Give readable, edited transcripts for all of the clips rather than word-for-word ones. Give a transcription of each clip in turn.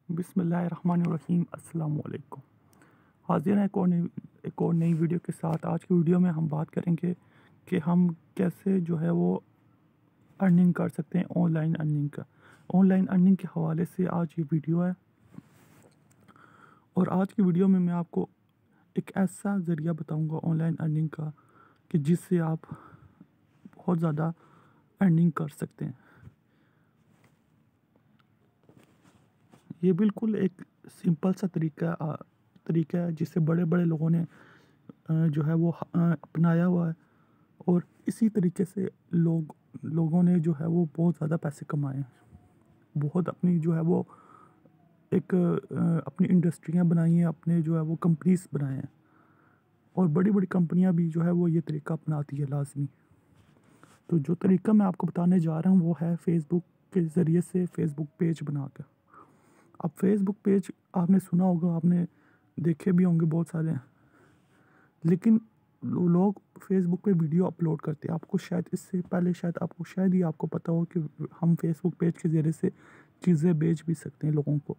बिस्मिल्लाहिर्रहमानिर्रहीम अस्सलाम वालेकुम। हाज़िर हैं एक और नई वीडियो के साथ। आज की वीडियो में हम बात करेंगे कि हम कैसे जो है वो अर्निंग कर सकते हैं, ऑनलाइन अर्निंग का। ऑनलाइन अर्निंग के हवाले से आज ये वीडियो है। और आज की वीडियो में मैं आपको एक ऐसा ज़रिया बताऊंगा ऑनलाइन अर्निंग का कि जिससे आप बहुत ज़्यादा अर्निंग कर सकते हैं। ये बिल्कुल एक सिंपल सा तरीका है जिसे बड़े बड़े लोगों ने जो है वो अपनाया हुआ है। और इसी तरीके से लोगों ने जो है वो बहुत ज़्यादा पैसे कमाए हैं। बहुत अपनी जो है वो अपनी इंडस्ट्रियां बनाई हैं, अपने जो है वो कंपनीज बनाए हैं। और बड़ी बड़ी कंपनियां भी जो है वो ये तरीका अपनाती है लाजमी। तो जो तरीका मैं आपको बताने जा रहा हूँ वो है फेसबुक के ज़रिए से फेसबुक पेज बनाकर। अब फेसबुक पेज आपने सुना होगा, आपने देखे भी होंगे बहुत सारे। लेकिन लोग फेसबुक पे वीडियो अपलोड करते हैं। आपको शायद इससे पहले शायद ही आपको पता हो कि हम फेसबुक पेज के ज़रिए से चीज़ें बेच भी सकते हैं लोगों को।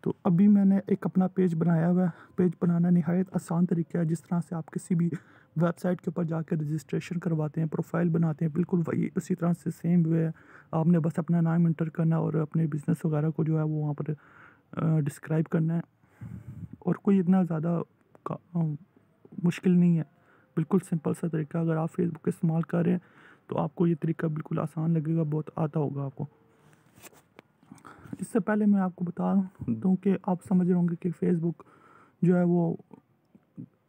तो अभी मैंने एक अपना पेज बनाया हुआ है। पेज बनाना निहायत आसान तरीका है। जिस तरह से आप किसी भी वेबसाइट के ऊपर जाकर रजिस्ट्रेशन करवाते हैं, प्रोफाइल बनाते हैं, बिल्कुल वही उसी तरह से सेम वे है। आपने बस अपना नाम इंटर करना और अपने बिज़नेस वगैरह को जो है वो वहाँ पर डिस्क्राइब करना है। और कोई इतना ज़्यादा मुश्किल नहीं है। बिल्कुल सिंपल सा तरीका। अगर आप फेसबुक इस्तेमाल कर रहे हैं तो आपको ये तरीका बिल्कुल आसान लगेगा, बहुत आता होगा आपको। इससे पहले मैं आपको बता दूं कि आप समझ रहे होंगे कि फेसबुक जो है वो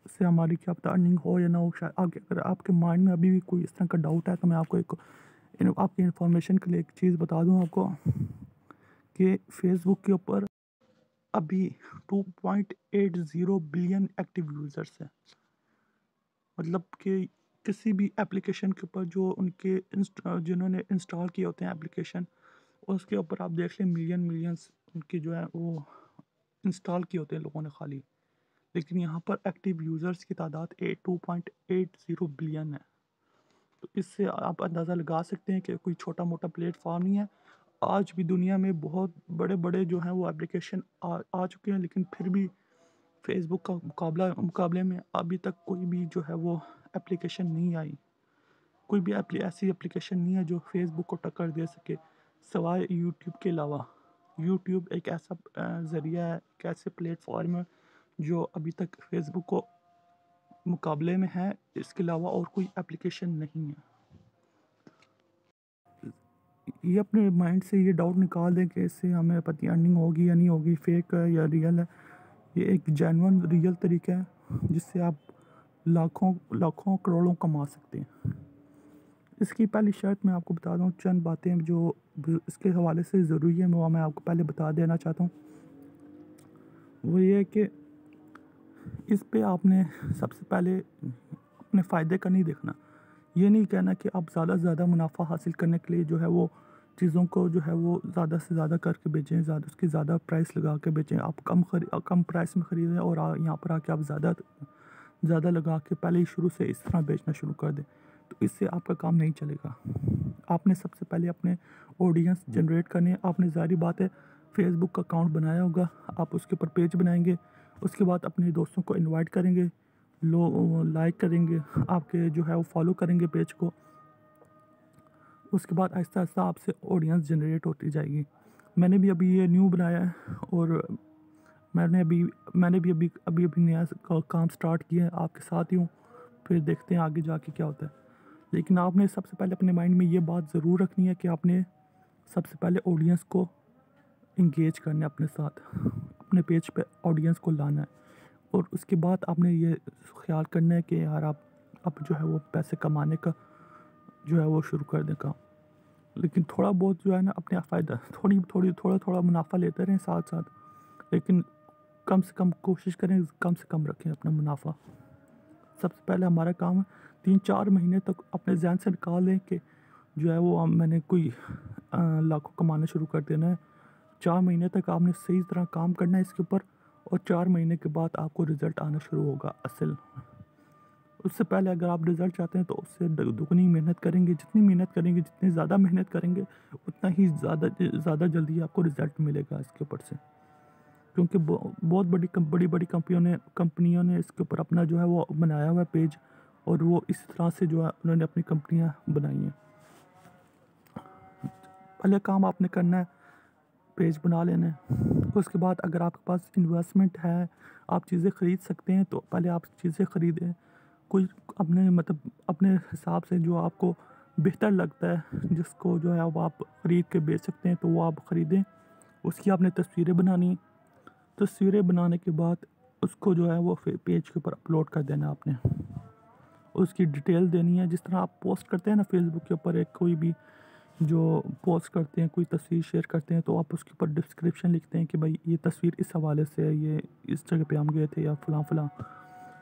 से हमारी क्या पता अर्निंग हो या ना हो। शायद आगे अगर आपके माइंड में अभी भी कोई इस तरह का डाउट है तो मैं आपको आपकी इन्फॉर्मेशन के लिए एक चीज़ बता दूं आपको कि फेसबुक के ऊपर अभी 2.80 बिलियन एक्टिव यूज़र्स हैं। मतलब कि किसी भी एप्लीकेशन के ऊपर जो जिन्होंने इंस्टॉल किए होते हैं एप्लीकेशन, उसके ऊपर आप देख लें मिलियंस उनके जो है वो इंस्टॉल किए होते हैं लोगों ने खाली। लेकिन यहाँ पर एक्टिव यूज़र्स की तादाद 2.80 बिलियन है। तो इससे आप अंदाज़ा लगा सकते हैं कि कोई छोटा मोटा प्लेटफॉर्म नहीं है। आज भी दुनिया में बहुत बड़े बड़े जो हैं वो एप्लीकेशन आ चुके हैं, लेकिन फिर भी फेसबुक का मुकाबले में अभी तक कोई भी जो है वो एप्लीकेशन नहीं आई। कोई भी ऐसी एप्लीकेशन नहीं है जो फेसबुक को टक्कर दे सके सिवाय यूट्यूब के अलावा। यूट्यूब एक ऐसा ज़रिया है, एक ऐसे प्लेटफॉर्म है जो अभी तक फेसबुक को मुकाबले में है। इसके अलावा और कोई एप्लीकेशन नहीं है। ये अपने माइंड से ये डाउट निकाल दें कि इससे हमें पता अर्निंग होगी या नहीं होगी, फेक है या रियल है। ये एक जेन्युइन रियल तरीका है जिससे आप लाखों लाखों करोड़ों कमा सकते हैं। इसकी पहली शर्त मैं आपको बता दूं, चंद बातें जो इसके हवाले से ज़रूरी है वो मैं आपको पहले बता देना चाहता हूँ। वो ये है कि इस पे आपने सबसे पहले अपने फ़ायदे का नहीं देखना। ये नहीं कहना कि आप ज़्यादा से ज़्यादा मुनाफा हासिल करने के लिए जो है वो चीज़ों को जो है वो ज़्यादा से ज़्यादा करके बेचें, उसकी ज़्यादा प्राइस लगा के बेचें। आप कम प्राइस में ख़रीदें और यहाँ पर आके आप ज़्यादा लगा के पहले ही शुरू से इस तरह बेचना शुरू कर दें। तो इससे आपका काम नहीं चलेगा। आपने सबसे पहले अपने ऑडियंस जनरेट करने हैं। आपने ज़ाहिर बात है फेसबुक का अकाउंट बनाया होगा, आप उसके ऊपर पेज बनाएंगे। उसके बाद अपने दोस्तों को इनवाइट करेंगे, लोग लाइक करेंगे, आपके जो है वो फॉलो करेंगे पेज को। उसके बाद आहिस्ता आहिस्ता आपसे ऑडियंस जनरेट होती जाएगी। मैंने भी अभी ये न्यू बनाया है और मैंने भी अभी नया काम स्टार्ट किया है। आपके साथ ही हूँ, फिर देखते हैं आगे जाके क्या होता है। लेकिन आपने सबसे पहले अपने माइंड में ये बात ज़रूर रखनी है कि आपने सबसे पहले ऑडियंस को इंगेज करना है अपने साथ, अपने पेज पे ऑडियंस को लाना है। और उसके बाद आपने ये ख्याल करना है कि यार आप जो है वो पैसे कमाने का जो है वो शुरू कर दें काम। लेकिन थोड़ा बहुत जो है ना अपने फ़ायदा थोड़ा थोड़ा मुनाफा लेते रहें साथ साथ। लेकिन कम से कम कोशिश करें, कम से कम रखें अपना मुनाफा। सबसे पहले हमारा काम है 3-4 महीने तक अपने जहन से निकाल लें कि जो है वो मैंने कोई लाखों कमाना शुरू कर देना है। 4 महीने तक आपने सही तरह काम करना है इसके ऊपर। और 4 महीने के बाद आपको रिज़ल्ट आना शुरू होगा असल। उससे पहले अगर आप रिज़ल्ट चाहते हैं तो उससे दुगनी मेहनत करेंगे, जितनी मेहनत करेंगे, जितनी ज़्यादा मेहनत करेंगे, उतना ही ज़्यादा जल्दी आपको रिज़ल्ट मिलेगा इसके ऊपर से। क्योंकि बहुत बड़ी-बड़ी कंपनियों ने इसके ऊपर अपना जो है वो बनाया हुआ है पेज, और वो इस तरह से जो है उन्होंने अपनी कंपनियाँ बनाई हैं। पहले काम आपने करना है, पेज बना लेना है। उसके बाद अगर आपके पास इन्वेस्टमेंट है, आप चीज़ें ख़रीद सकते हैं, तो पहले आप चीज़ें ख़रीदें। कोई अपने मतलब अपने हिसाब से जो आपको बेहतर लगता है, जिसको जो है वो आप ख़रीद के बेच सकते हैं, तो वो आप ख़रीदें। उसकी आपने तस्वीरें बनानी है। तस्वीरें बनाने के बाद उसको जो है वो पेज के ऊपर अपलोड कर देना आपने। उसकी डिटेल देनी है, जिस तरह आप पोस्ट करते हैं ना फेसबुक के ऊपर, एक कोई भी जो पोस्ट करते हैं, कोई तस्वीर शेयर करते हैं, तो आप उसके ऊपर डिस्क्रिप्शन लिखते हैं कि भाई ये तस्वीर इस हवाले से है, ये इस जगह पे हम गए थे, या फ़लाँ।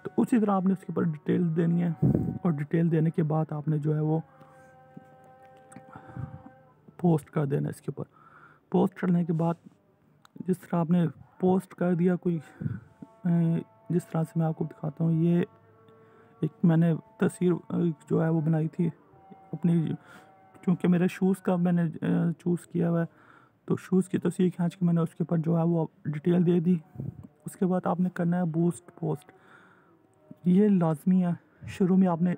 तो उसी तरह आपने उसके ऊपर डिटेल देनी है, और डिटेल देने के बाद आपने जो है वो पोस्ट कर देना इसके ऊपर। पोस्ट करने के बाद जिस तरह आपने पोस्ट कर दिया जिस तरह से मैं आपको दिखाता हूँ, ये एक मैंने तस्वीर जो है वो बनाई थी अपनी, क्योंकि मेरे शूज़ का मैंने चूज़ किया हुआ है, तो शूज़ की तस्वीर खींच के मैंने उसके ऊपर जो है वो डिटेल दे दी। उसके बाद आपने करना है बूस्ट पोस्ट। ये लाज़मी है, शुरू में आपने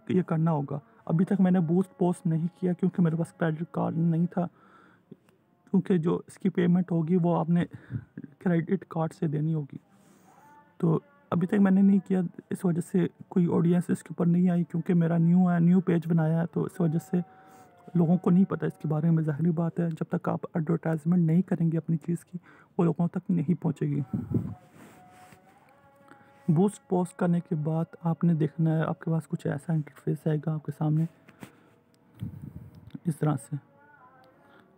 ये करना होगा। अभी तक मैंने बूस्ट पोस्ट नहीं किया क्योंकि मेरे पास क्रेडिट कार्ड नहीं था, क्योंकि जो इसकी पेमेंट होगी वो आपने क्रेडिट कार्ड से देनी होगी। तो अभी तक मैंने नहीं किया, इस वजह से कोई ऑडियंस इसके ऊपर नहीं आई, क्योंकि मेरा न्यू पेज बनाया है, तो इस वजह से लोगों को नहीं पता इसके बारे में। ज़ाहिरी बात है, जब तक आप एडवर्टाइजमेंट नहीं करेंगे अपनी चीज़ की, वो लोगों तक नहीं पहुंचेगी। बूस्ट पोस्ट करने के बाद आपने देखना है, आपके पास कुछ ऐसा इंटरफेस आएगा आपके सामने, इस तरह से।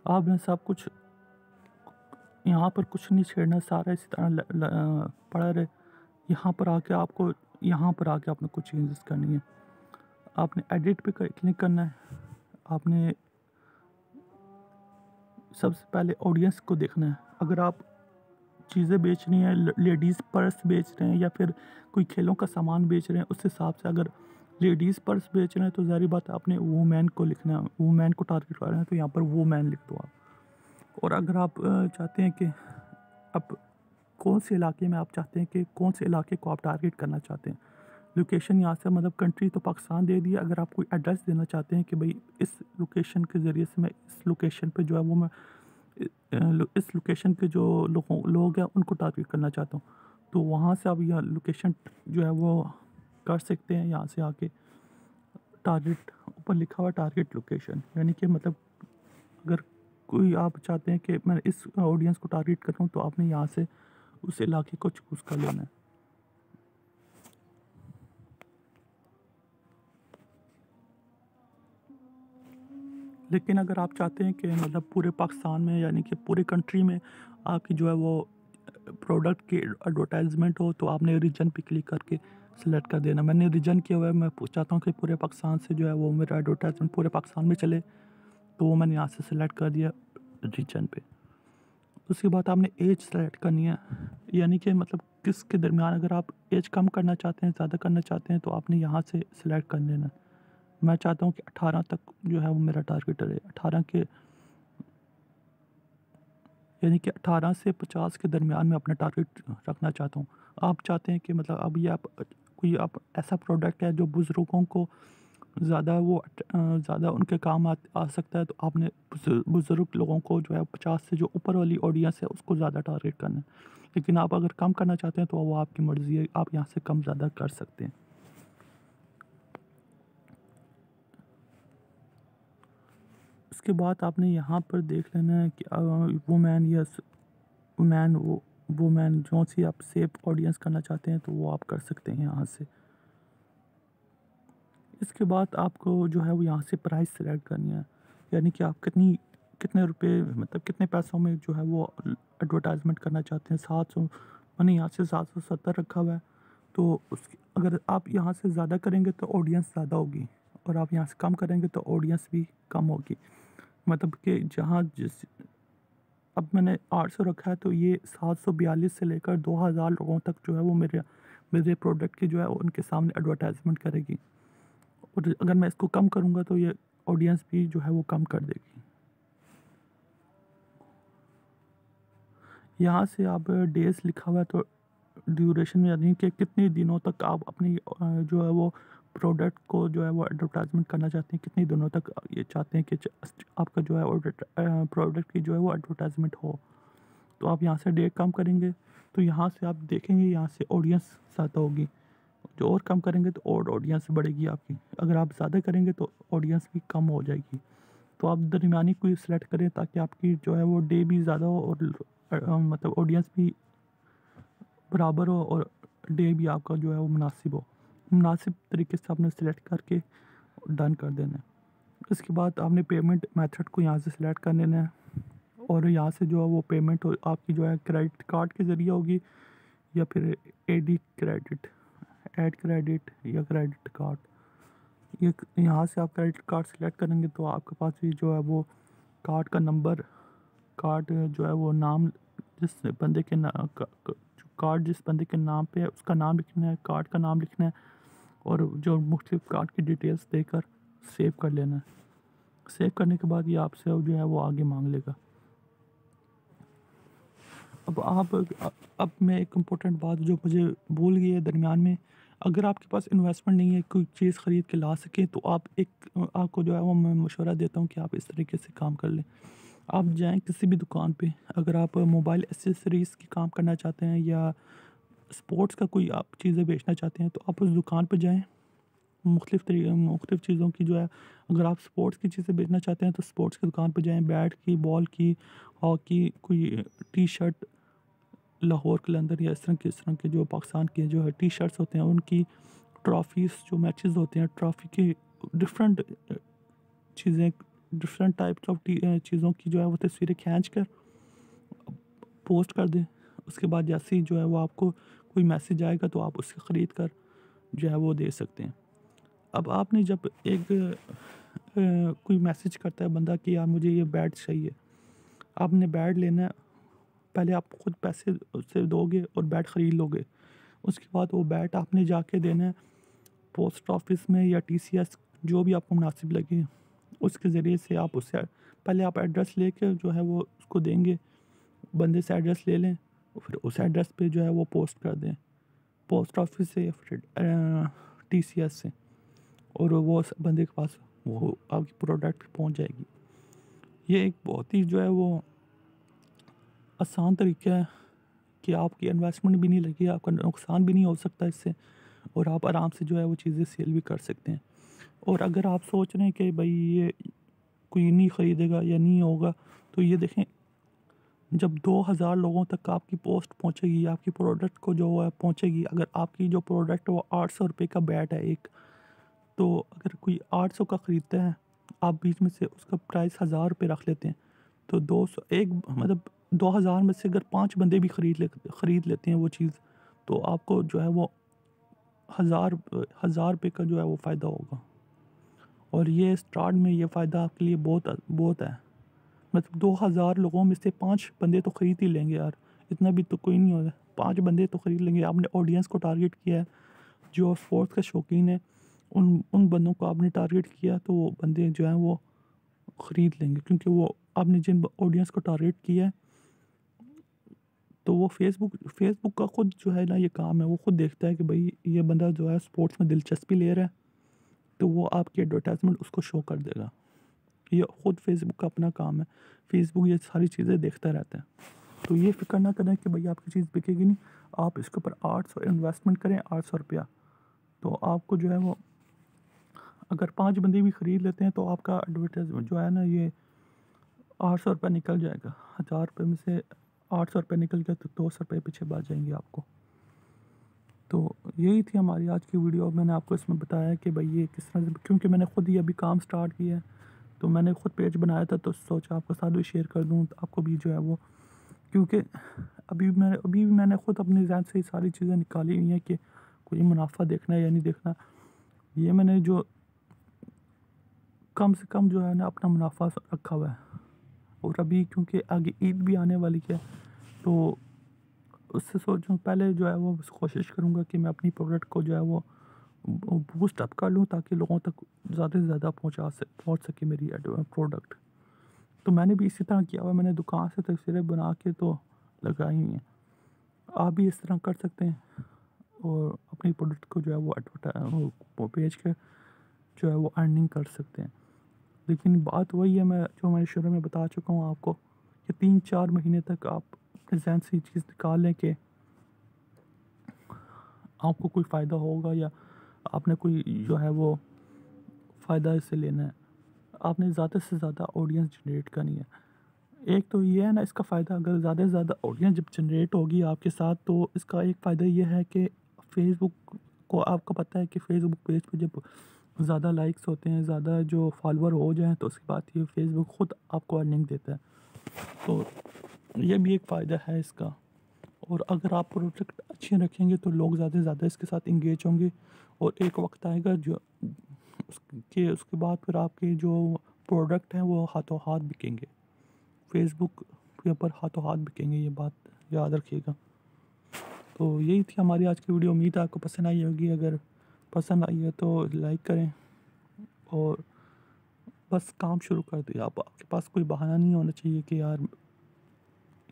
आपने सब कुछ यहाँ पर कुछ नहीं छेड़ना, सारा इसी तरह पड़ा रहे। यहाँ पर आके आपने कुछ चेंजेस करनी है। आपने एडिट पे क्लिक करना है। आपने सबसे पहले ऑडियंस को देखना है। अगर आप चीज़ें बेच रही हैं, लेडीज़ पर्स बेच रहे हैं, या फिर कोई खेलों का सामान बेच रहे हैं, उस हिसाब से अगर लेडीज़ पर्स बेच रहे हैं तो ज़ाहिर बात है आपने वुमेन को लिखना है। वुमेन को टारगेट कर रहे हैं तो यहाँ पर वुमेन लिख दो आप। और अगर आप चाहते हैं कि आप कौन से इलाके में आप चाहते हैं कि कौन से इलाके को आप टारगेट करना चाहते हैं, लोकेशन यहाँ से मतलब कंट्री तो पाकिस्तान दे दिया। अगर आप कोई एड्रेस देना चाहते हैं कि भाई इस लोकेशन के ज़रिए से मैं इस लोकेशन पे जो है वो मैं इस लोकेशन के जो लोग हैं उनको टारगेट करना चाहता हूँ, तो वहाँ से आप यह लोकेशन जो है वो कर सकते हैं। यहाँ से आके टारगेट ऊपर लिखा हुआ टारगेट लोकेशन, यानी कि मतलब अगर कोई आप चाहते हैं कि मैं इस ऑडियंस को टारगेट कर रहा हूँ, तो आपने यहाँ से उस इलाके को चूज़ कर लेना है। लेकिन अगर आप चाहते हैं कि मतलब पूरे पाकिस्तान में, यानी कि पूरे कंट्री में आपकी जो है वो प्रोडक्ट की एडवर्टाइजमेंट हो, तो आपने रीजन पे क्लिक करके सिलेक्ट कर देना। मैंने रीजन किया हुआ है, मैं चाहता हूँ कि पूरे पाकिस्तान से जो है वो मेरा एडवर्टाइजमेंट पूरे पाकिस्तान में चले, तो वो मैंने यहाँ से सिलेक्ट कर दिया रीजन पे। उसके बाद आपने एज सेलेक्ट करनी है, यानी कि मतलब किसके दरमियान, अगर आप एज कम करना चाहते हैं, ज़्यादा करना चाहते हैं, तो आपने यहाँ से सिलेक्ट कर लेना। मैं चाहता हूँ कि 18 तक जो है वो मेरा टारगेट रहे, 18 के, यानी कि 18 से 50 के दरमियान में अपना टारगेट रखना चाहता हूँ। आप चाहते हैं कि मतलब अब ये आप ऐसा प्रोडक्ट है जो बुज़ुर्गों को ज़्यादा उनके काम आ सकता है, तो आपने बुज़ुर्ग लोगों को जो है 50 से जो ऊपर वाली ऑडियंस है उसको ज़्यादा टारगेट करना है। लेकिन आप अगर कम करना चाहते हैं तो वो आपकी मर्ज़ी है, आप यहाँ से कम ज़्यादा कर सकते हैं। उसके बाद आपने यहाँ पर देख लेना है कि वुमेन यस मैन वो वुमेन जो सी आप सेफ ऑडियंस करना चाहते हैं तो वो आप कर सकते हैं यहाँ से। इसके बाद आपको जो है वो यहाँ से प्राइस सेलेक्ट करनी है, यानी कि आप कितने रुपए मतलब कितने पैसों में जो है वो एडवर्टाइजमेंट करना चाहते हैं। 700 मैंने यहाँ से 770 रखा हुआ है। तो उसकी अगर आप यहाँ से ज़्यादा करेंगे तो ऑडियंस ज़्यादा होगी, और आप यहाँ से कम करेंगे तो ऑडियंस भी कम होगी। मतलब कि जहाँ जिस अब मैंने 800 रखा है, तो ये 742 से लेकर 2000 लोगों तक जो है वो मेरे प्रोडक्ट की जो है उनके सामने एडवर्टाइजमेंट करेगी। और अगर मैं इसको कम करूँगा तो ये ऑडियंस भी जो है वो कम कर देगी। यहाँ से आप डेज़ लिखा हुआ है तो ड्यूरेशन में यानी कि कितने दिनों तक आप अपनी जो है वो प्रोडक्ट को जो है वो एडवर्टाइजमेंट करना चाहते हैं, कितने दिनों तक ये चाहते हैं कि आपका जो है प्रोडक्ट की जो है वो एडवर्टाइजमेंट हो। तो आप यहाँ से डेट कम करेंगे तो यहाँ से आप देखेंगे यहाँ से ऑडियंस ज़्यादा होगी। जो और कम करेंगे तो और ऑडियंस बढ़ेगी आपकी। अगर आप ज़्यादा करेंगे तो ऑडियंस भी कम हो जाएगी। तो आप दरमियानी कोई सेलेक्ट करें ताकि आपकी जो है वो डे भी ज़्यादा हो और मतलब ऑडियंस भी बराबर हो और डे भी आपका जो है वो मुनासिब हो। मुनासिब तरीके से आपने सेलेक्ट करके डन कर देना है। इसके बाद आपने पेमेंट मेथड को यहाँ से सिलेक्ट कर लेना है और यहाँ से जो है वो पेमेंट आपकी जो है क्रेडिट कार्ड के ज़रिए होगी या फिर एडी क्रेडिट, ऐड क्रेडिट या क्रेडिट कार्ड। ये यहाँ से आप क्रेडिट कार्ड सेलेक्ट करेंगे तो आपके पास भी जो है वो कार्ड का नंबर, कार्ड जो है वो नाम जिस बंदे के कार्ड जिस बंदे के नाम पे है उसका नाम लिखना है, कार्ड का नाम लिखना है और जो मुख्तलिफ कार्ड की डिटेल्स देकर सेव कर लेना है। सेव करने के बाद ये आपसे जो है वो आगे मांग लेगा। अब मैं एक इम्पोर्टेंट बात जो मुझे भूल गई है दरमियान में, अगर आपके पास इन्वेस्टमेंट नहीं है कोई चीज़ ख़रीद के ला सकें तो आपको जो है वो मैं मशवरा देता हूँ कि आप इस तरीके से काम कर लें। आप जाएं किसी भी दुकान पे, अगर आप मोबाइल एसेसरीज़ की काम करना चाहते हैं या स्पोर्ट्स का कोई आप चीज़ें बेचना चाहते हैं तो आप उस दुकान पे जाएँ। मुख्तलिफ़ चीज़ों की जो है, अगर आप स्पोर्ट्स की चीज़ें बेचना चाहते हैं तो स्पोर्ट्स की दुकान पे जाएँ। बैट की, बॉल की, हॉकी, कोई टी शर्ट, लाहौर कलंदर या इस तरह के जो पाकिस्तान के जो है टी शर्ट्स होते हैं उनकी, ट्रॉफ़ीज़ जो मैचेस होते हैं ट्रॉफ़ी की डिफरेंट चीज़ें, डिफरेंट टाइप्स ऑफ चीज़ों की जो है वो तस्वीरें खींच कर पोस्ट कर दें। उसके बाद जैसे ही जो है वो आपको कोई मैसेज आएगा तो आप उससे ख़रीद कर जो है वो दे सकते हैं। अब आपने जब कोई मैसेज करता है बंदा कि यार मुझे ये बैट चाहिए, आपने बैट लेना है, पहले आप खुद पैसे उससे दोगे और बैट ख़रीद लोगे। उसके बाद वो बैट आपने जाके देना है पोस्ट ऑफिस में या टीसीएस, जो भी आपको मुनासिब लगे उसके ज़रिए से आप उससे पहले आप एड्रेस लेके जो है वो उसको देंगे। बंदे से एड्रेस ले लें फिर उस एड्रेस पे जो है वो पोस्ट कर दें पोस्ट ऑफिस से या फिर टीसीएस से, और वो उस बंदे के पास वो आपकी प्रोडक्ट पहुंच जाएगी। ये एक बहुत ही जो है वो आसान तरीका है कि आपकी इन्वेस्टमेंट भी नहीं लगी, आपका नुकसान भी नहीं हो सकता इससे, और आप आराम से जो है वो चीज़ें सेल भी कर सकते हैं। और अगर आप सोच रहे हैं कि भाई ये कोई नहीं ख़रीदेगा या नहीं होगा, तो ये देखें जब 2000 लोगों तक आपकी पोस्ट पहुंचेगी, आपकी प्रोडक्ट को जो है पहुंचेगी, अगर आपकी जो प्रोडक्ट वो 800 रुपये का बैट है एक, तो अगर कोई 800 का ख़रीदता है, आप बीच में से उसका प्राइस 1000 रुपये रख लेते हैं, तो 200 एक मतलब 2000 में से अगर 5 बंदे भी ख़रीद लेते हैं वो चीज़, तो आपको जो है वो हज़ार रुपये का जो है वो फ़ायदा होगा। और ये स्टार्ट में ये फ़ायदा आपके लिए बहुत बहुत है। मतलब 2000 लोगों में से 5 बंदे तो ख़रीद ही लेंगे यार, इतना भी तो कोई नहीं होगा, 5 बंदे तो ख़रीद लेंगे। आपने ऑडियंस को टारगेट किया है जो स्पोर्ट्स का शौकीन है, उन बंदों को आपने टारगेट किया तो वो बंदे जो हैं वो ख़रीद लेंगे, क्योंकि वो आपने जिन ऑडियंस को टारगेट किया है तो वो फेसबुक का ख़ुद जो है ना ये काम है, वो ख़ुद देखता है कि भाई ये बंदा जो है स्पोर्ट्स में दिलचस्पी ले रहा है, तो वो आपकी एडवर्टाइजमेंट उसको शो कर देगा। ये ख़ुद फेसबुक का अपना काम है, फेसबुक ये सारी चीज़ें देखता रहता है। तो ये फ़िक्र ना करें कि भाई आपकी चीज़ बिकेगी नहीं, आप इसके ऊपर 800 इन्वेस्टमेंट करें, 800 रुपया, तो आपको जो है वो अगर 5 बंदे भी ख़रीद लेते हैं तो आपका एडवर्टाइजमेंट जो है ना ये 800 रुपये निकल जाएगा। 1000 रुपये में से 800 रुपये निकल गया तो 200 रुपये पीछे बच जाएंगे आपको। तो यही थी हमारी आज की वीडियो। मैंने आपको इसमें बताया कि भाई ये किस तरह से, क्योंकि मैंने ख़ुद ही अभी काम स्टार्ट किया है तो मैंने ख़ुद पेज बनाया था, तो सोचा आपके साथ भी शेयर कर दूँ तो आपको भी जो है वो, क्योंकि अभी भी मैंने ख़ुद अपने ज़हन से ये सारी चीज़ें निकाली हुई हैं कि कोई मुनाफा देखना है या नहीं देखना। ये मैंने जो कम से कम जो है ना अपना मुनाफा रखा हुआ है, और अभी क्योंकि आगे ईद भी आने वाली है तो उससे सोचूँ पहले जो है वो कोशिश करूँगा कि मैं अपनी प्रोडक्ट को जो है वो बूस्ट अप कर लूँ ताकि लोगों तक ज़्यादा से ज़्यादा पहुँच सके मेरी प्रोडक्ट। तो मैंने भी इसी तरह किया हुआ है, मैंने दुकान से तस्वीरें बना के तो लगाई हुई हैं। आप भी इस तरह कर सकते हैं और अपनी प्रोडक्ट को जो है वो वो बेच के जो है वो अर्निंग कर सकते हैं। लेकिन बात वही है, मैंने शुरू में बता चुका हूँ आपको कि 3-4 महीने तक आप अपने ज़हन से ये चीज़ निकाल लें कि आपको कोई फ़ायदा होगा या आपने कोई जो है वो फ़ायदा इससे लेना है। आपने ज़्यादा से ज़्यादा ऑडियंस जनरेट करनी है। एक तो ये है ना, इसका फ़ायदा अगर ज़्यादा से ज़्यादा ऑडियंस जब जनरेट होगी आपके साथ, तो इसका एक फ़ायदा ये है कि फ़ेसबुक को आपको पता है कि फ़ेसबुक पेज पे जब ज़्यादा लाइक्स होते हैं, ज़्यादा जो फॉलोवर हो जाएँ, तो उसके बाद ये फ़ेसबुक ख़ुद आपको अर्निंग देता है। तो ये भी एक फ़ायदा है इसका। और अगर आप प्रोडक्ट अच्छे रखेंगे तो लोग ज़्यादा से ज़्यादा इसके साथ एंगेज होंगे और एक वक्त आएगा जो उसके बाद फिर आपके जो प्रोडक्ट हैं वो हाथों हाथ बिकेंगे। फेसबुक के ऊपर हाथों हाथ बिकेंगे, ये बात याद रखिएगा। तो यही थी हमारी आज की वीडियो, उम्मीद है आपको पसंद आई होगी। अगर पसंद आई है तो लाइक करें और बस काम शुरू कर दिया। आपके पास कोई बहाना नहीं होना चाहिए कि यार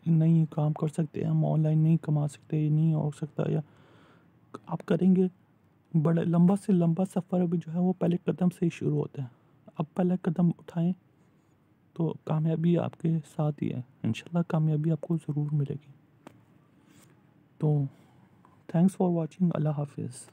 नहीं काम कर सकते, हम ऑनलाइन नहीं कमा सकते, ये नहीं हो सकता, या आप करेंगे। बड़ा लंबा से लंबा सफ़र भी जो है वो पहले कदम से ही शुरू होता है। अब पहला कदम उठाएं तो कामयाबी आपके साथ ही है। इंशाल्लाह कामयाबी आपको ज़रूर मिलेगी। तो थैंक्स फॉर वॉचिंग। अल्लाह हाफिज़।